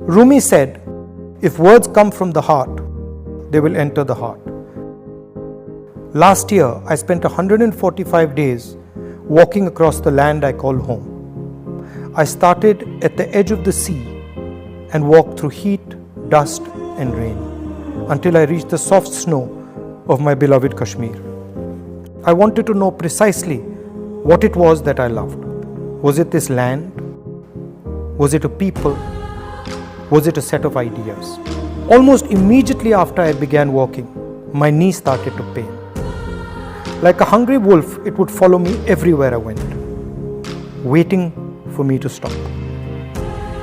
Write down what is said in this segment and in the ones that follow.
Rumi said, if words come from the heart, they will enter the heart. Last year, I spent 145 days walking across the land I call home. I started at the edge of the sea and walked through heat, dust and rain until I reached the soft snow of my beloved Kashmir. I wanted to know precisely what it was that I loved. Was it this land? Was it a people? Was it a set of ideas? Almost immediately after I began walking, my knee started to pain. Like a hungry wolf, it would follow me everywhere I went, waiting for me to stop.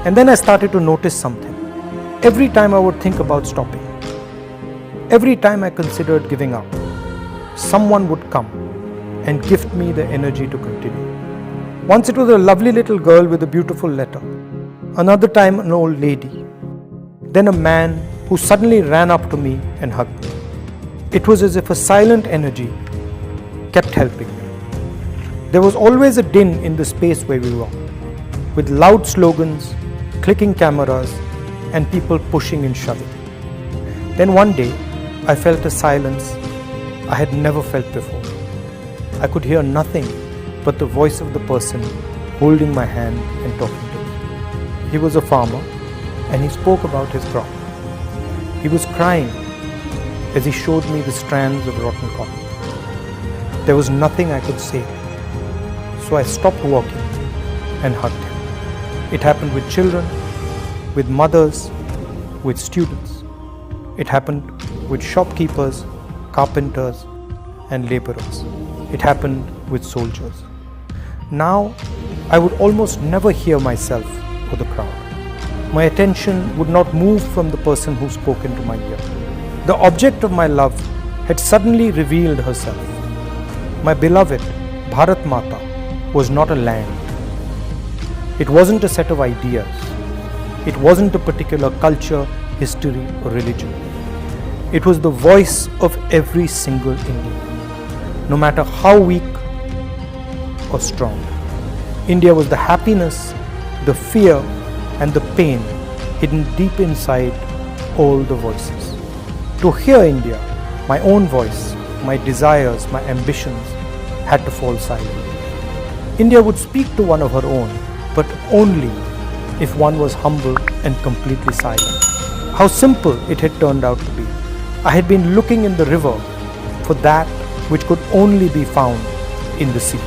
And then I started to notice something. Every time I would think about stopping, every time I considered giving up, someone would come and gift me the energy to continue. Once it was a lovely little girl with a beautiful letter. Another time an old lady. Then a man who suddenly ran up to me and hugged me. It was as if a silent energy kept helping me. There was always a din in the space where we were, with loud slogans, clicking cameras, and people pushing and shoving. Then one day, I felt a silence I had never felt before. I could hear nothing but the voice of the person holding my hand and talking to me. He was a farmer, and he spoke about his crop. He was crying as he showed me the strands of rotten cotton. There was nothing I could say, so I stopped walking and hugged him. It happened with children, with mothers, with students. It happened with shopkeepers, carpenters, and laborers. It happened with soldiers. Now, I would almost never hear myself or the crowd. My attention would not move from the person who spoke into my ear. The object of my love had suddenly revealed herself. My beloved Bharat Mata was not a land. It wasn't a set of ideas. It wasn't a particular culture, history, or religion. It was the voice of every single Indian, no matter how weak or strong. India was the happiness, the fear, and the pain hidden deep inside all the voices. To hear India, my own voice, my desires, my ambitions had to fall silent. India would speak to one of her own, but only if one was humble and completely silent. How simple it had turned out to be. I had been looking in the river for that which could only be found in the sea.